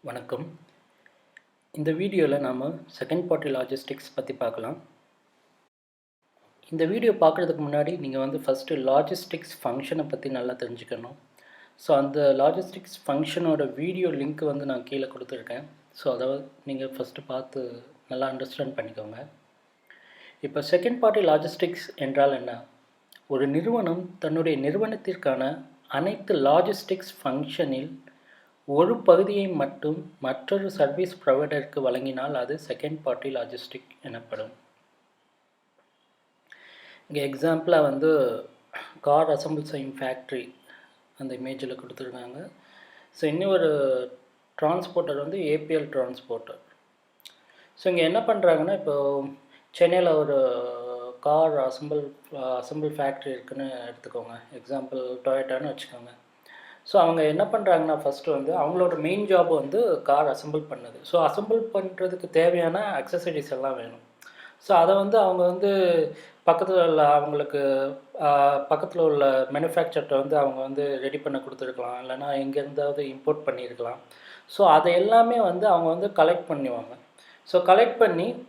வணக்கம். இந்த வீடியோவில் நாம் செகண்ட் பார்ட்டி லாஜிஸ்டிக்ஸ் பற்றி பார்க்கலாம். இந்த வீடியோ பார்க்குறதுக்கு முன்னாடி நீங்கள் ஃபஸ்ட்டு லாஜிஸ்டிக்ஸ் ஃபங்க்ஷனை பற்றி நல்லா தெரிஞ்சுக்கணும். ஸோ அந்த லாஜிஸ்டிக்ஸ் ஃபங்க்ஷனோட வீடியோ லிங்க் நான் கீழே கொடுத்துருக்கேன். ஸோ அதை நீங்கள் ஃபஸ்ட்டு பார்த்து நல்லா அண்டர்ஸ்டாண்ட் பண்ணிக்கோங்க. இப்போ செகண்ட் பார்ட்டி லாஜிஸ்டிக்ஸ் என்றால் என்ன? ஒரு நிறுவனம் தன்னுடைய நிறுவனத்திற்கான அனைத்து லாஜிஸ்டிக்ஸ் ஃபங்க்ஷனில் ஒரு பகுதியை மட்டும் மற்றொரு சர்வீஸ் ப்ரொவைடருக்கு வழங்கினால் அது செகண்ட் பார்ட்டி லாஜிஸ்டிக் எனப்படும். இங்கே எக்ஸாம்பிளாக கார் அசம்பிள் செய்யும் ஃபேக்ட்ரி அந்த இமேஜில் கொடுத்துருக்காங்க. ஸோ இன்னொரு டிரான்ஸ்போர்ட்டர் ஏபிஎல் டிரான்ஸ்போர்ட்டர். ஸோ இங்கே என்ன பண்ணுறாங்கன்னா, இப்போது சென்னையில் ஒரு கார் அசம்பிள் ஃபேக்ட்ரி இருக்குதுன்னு எடுத்துக்கோங்க. எக்ஸாம்பிள் டொயோட்டான்னு வச்சுக்கோங்க. ஸோ அவங்க என்ன பண்ணுறாங்கன்னா, ஃபஸ்ட்டு அவங்களோட மெயின் ஜாப் கார் அசம்பிள் பண்ணுது. ஸோ அசம்பிள் பண்ணுறதுக்கு தேவையான அக்சசரிஸ் எல்லாம் வேணும். ஸோ அதை அவங்க பக்கத்தில் உள்ள அவங்களுக்கு பக்கத்தில் உள்ள மேனுஃபேக்சர்கிட்ட அவங்க ரெடி பண்ண கொடுத்துருக்கலாம், இல்லைனா எங்கேருந்தாவது இம்போர்ட் பண்ணியிருக்கலாம். ஸோ அதை எல்லாமே அவங்க கலெக்ட் பண்ணுவாங்க. ஸோ கலெக்ட் பண்ணி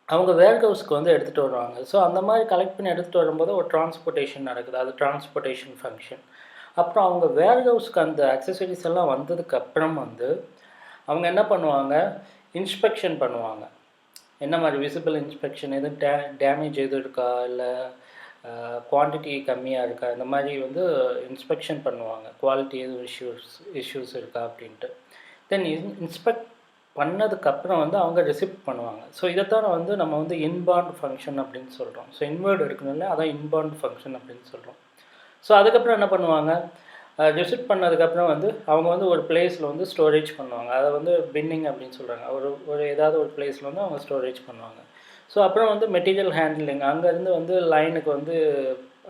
அவங்க வேர்ஹவுஸ்க்கு எடுத்துகிட்டு வருவாங்க. ஸோ அந்த மாதிரி கலெக்ட் பண்ணி எடுத்துகிட்டு வரும்போது ஒரு டிரான்ஸ்போர்ட்டேஷன் நடக்குது. அது டிரான்ஸ்போர்ட்டேஷன் ஃபங்க்ஷன். அப்புறம் அவங்க வேர்ஹவுஸ்க்கு அந்த அக்சசரிஸ் எல்லாம் வந்ததுக்கப்புறம் அவங்க என்ன பண்ணுவாங்க, இன்ஸ்பெக்ஷன் பண்ணுவாங்க. என்ன மாதிரி விசிபிள் இன்ஸ்பெக்ஷன், எதுவும் டேமேஜ் எதுவும் இருக்கா, இல்லை குவான்டிட்டி கம்மியாக இருக்கா, இந்த மாதிரி இன்ஸ்பெக்ஷன் பண்ணுவாங்க. குவாலிட்டி எதுவும் இஷ்யூஸ் இருக்கா அப்படின்ட்டு. தென் இன்ஸ்பெக்ட் பண்ணதுக்கப்புறம் அவங்க ரிசிப்ட் பண்ணுவாங்க. ஸோ இதைத்தான் நம்ம இன்பாண்ட் ஃபங்க்ஷன் அப்படின்னு சொல்கிறோம். ஸோ இன்வேர்டு இருக்கணும்ல, அதான் இன்பாண்ட் ஃபங்க்ஷன் அப்படின்னு சொல்கிறோம். ஸோ அதுக்கப்புறம் என்ன பண்ணுவாங்க, ரிசிப்ட் பண்ணதுக்கப்புறம் அவங்க ஒரு பிளேஸில் ஸ்டோரேஜ் பண்ணுவாங்க. அதை பின்னிங் அப்படின்னு சொல்கிறாங்க. ஒரு ஏதாவது ஒரு பிளேஸில் அவங்க ஸ்டோரேஜ் பண்ணுவாங்க. ஸோ அப்புறம் மெட்டீரியல் ஹேண்ட்லிங், அங்கேருந்து லைனுக்கு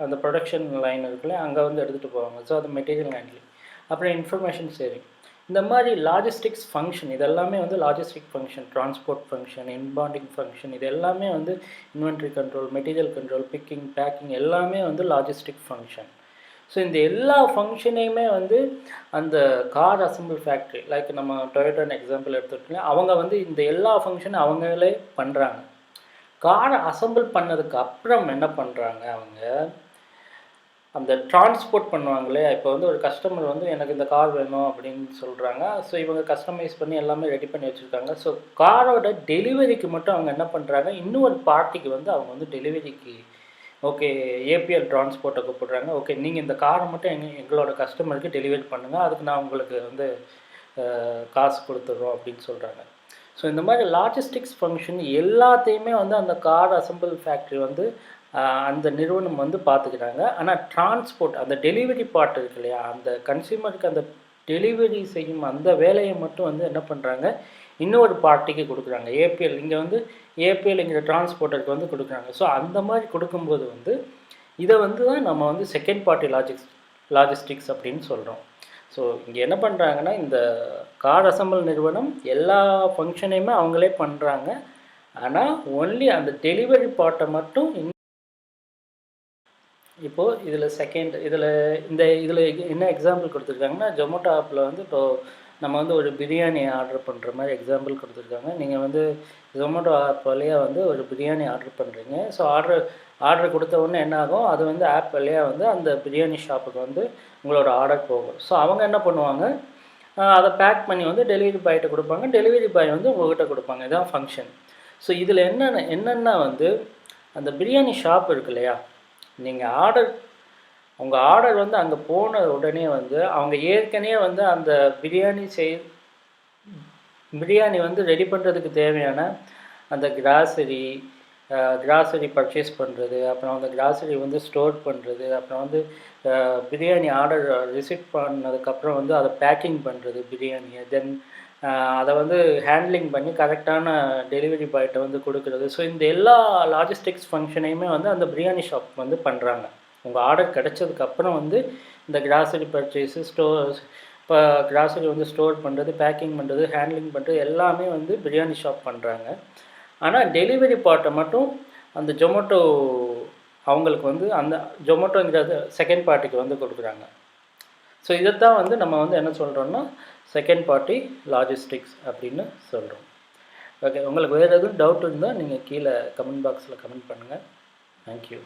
அந்த ப்ரொடக்ஷன் லைன் இருக்குல்ல, அங்கே எடுத்துகிட்டு போவாங்க. ஸோ அது மெட்டீரியல் ஹேண்ட்லிங். அப்புறம் இன்ஃபர்மேஷன் ஷேரிங். இந்த மாதிரி லாஜிஸ்டிக்ஸ் ஃபங்க்ஷன் இதெல்லாமே logistic function, transport function, inbounding function, இது எல்லாமே inventory control, material control, picking, packing எல்லாமே லாஜிஸ்டிக் ஃபங்க்ஷன். ஸோ இந்த எல்லா ஃபங்க்ஷனையுமே அந்த கார் அசம்பிள் ஃபேக்ட்ரி, லைக் நம்ம டொயோட்டான்னு எக்ஸாம்பிள் எடுத்துக்கிட்டோம்னா, அவங்க இந்த எல்லா ஃபங்க்ஷனும் அவங்களே பண்ணுறாங்க. காரை அசம்பிள் பண்ணதுக்கு அப்புறம் என்ன பண்ணுறாங்க, அவங்க அந்த டிரான்ஸ்போர்ட் பண்ணுவாங்களே. இப்போ ஒரு கஸ்டமர் எனக்கு இந்த கார் வேணும் அப்படின்னு சொல்கிறாங்க. ஸோ இவங்க கஸ்டமைஸ் பண்ணி எல்லாமே ரெடி பண்ணி வச்சுருக்காங்க. ஸோ காரோட டெலிவரிக்கு மட்டும் அவங்க என்ன பண்ணுறாங்க, இன்னொரு பார்ட்டிக்கு அவங்க டெலிவரிக்கு ஓகே ஏபிஎல் டிரான்ஸ்போர்ட்டை கூப்பிட்றாங்க. ஓகே, நீங்கள் இந்த காரை மட்டும் எங்களோட கஸ்டமருக்கு டெலிவரி பண்ணுங்கள், அதுக்கு நான் உங்களுக்கு காசு கொடுத்துட்றோம் அப்படின்னு சொல்கிறாங்க. ஸோ இந்த மாதிரி லாஜிஸ்டிக்ஸ் ஃபங்க்ஷன் எல்லாத்தையுமே அந்த கார் அசம்பிள் ஃபேக்ட்ரி அந்த நிறுவனம் பார்த்துக்கிறாங்க. ஆனால் டிரான்ஸ்போர்ட், அந்த டெலிவரி பார்ட் இருக்கு இல்லையா, அந்த கன்சியூமருக்கு அந்த டெலிவரி செய்யும் அந்த வேலையை மட்டும் என்ன பண்ணுறாங்க, இன்னொரு பார்ட்டிக்கு கொடுக்குறாங்க. ஏபிஎல் இங்கே ஏபிஎல்ங்கிற டிரான்ஸ்போர்ட்டருக்கு கொடுக்குறாங்க. ஸோ அந்த மாதிரி கொடுக்கும்போது இதை தான் நம்ம செகண்ட் பார்ட்டி லாஜிஸ்டிக்ஸ் அப்படின்னு சொல்கிறோம். ஸோ இங்கே என்ன பண்ணுறாங்கன்னா, இந்த கார் அசம்பிள் நிறுவனம் எல்லா ஃபங்க்ஷனையுமே அவங்களே பண்ணுறாங்க. ஆனால் ஒன்லி அந்த டெலிவரி பார்ட்டை மட்டும் இப்போது இதில் என்ன எக்ஸாம்பிள் கொடுத்துருக்காங்கன்னா, ஜொமேட்டோ ஆப்பில் இப்போது நம்ம ஒரு பிரியாணி ஆர்டர் பண்ணுற மாதிரி எக்ஸாம்பிள் கொடுத்துருக்காங்க. நீங்கள் ஜொமேட்டோ ஆப் வழியாக ஒரு பிரியாணி ஆர்டர் பண்ணுறீங்க. ஸோ ஆர்டர் கொடுத்த உடனே என்ன ஆகும், அது ஆப் வழியாக அந்த பிரியாணி ஷாப்புக்கு உங்களோட ஆர்டர் போகும். ஸோ அவங்க என்ன பண்ணுவாங்க, அதை பேக் பண்ணி டெலிவரி பாய்கிட்ட கொடுப்பாங்க. டெலிவரி பாய் உங்கள்கிட்ட கொடுப்பாங்க. இதுதான் ஃபங்க்ஷன். ஸோ இதில் என்னென்னா அந்த பிரியாணி ஷாப் இருக்கு இல்லையா, நீங்கள் உங்கள் ஆர்டர் அங்கே போன உடனே அவங்க ஏற்கனவே அந்த பிரியாணி ரெடி பண்ணுறதுக்கு தேவையான அந்த கிராசரி பர்ச்சேஸ் பண்ணுறது, அப்புறம் அந்த கிராசரி ஸ்டோர் பண்ணுறது, அப்புறம் பிரியாணி ஆர்டர் ரிசீவ் பண்ணதுக்கப்புறம் அதை பேக்கிங் பண்ணுறது பிரியாணியை, தென் அதை ஹேண்ட்லிங் பண்ணி கரெக்டான டெலிவரி பாய்கிட்ட கொடுக்குறது. ஸோ இந்த எல்லா லாஜிஸ்டிக்ஸ் ஃபங்க்ஷனையுமே அந்த பிரியாணி ஷாப் பண்ணுறாங்க. உங்கள் ஆர்டர் கிடச்சதுக்கப்புறம் இந்த கிராசரி பர்ச்சேஸு, இப்போ கிராசரி ஸ்டோர் பண்ணுறது, பேக்கிங் பண்ணுறது, ஹேண்ட்லிங் பண்ணுறது எல்லாமே பிரியாணி ஷாப் பண்ணுறாங்க. ஆனால் டெலிவரி பார்ட்டை மட்டும் அந்த ஜொமேட்டோ அவங்களுக்கு அந்த ஜொமேட்டோங்கிறது செகண்ட் பார்ட்டிக்கு கொடுக்குறாங்க. ஸோ இதைத்தான் வந்து நம்ம வந்து என்ன சொல்கிறோன்னா செகண்ட் பார்ட்டி லாஜிஸ்டிக்ஸ் அப்படின்னு சொல்கிறோம். ஓகே, உங்களுக்கு வேறு எதுவும் டவுட் இருந்தால் நீங்கள் கீழே கமெண்ட் பாக்ஸில் கமெண்ட் பண்ணுங்கள். தேங்க்யூ.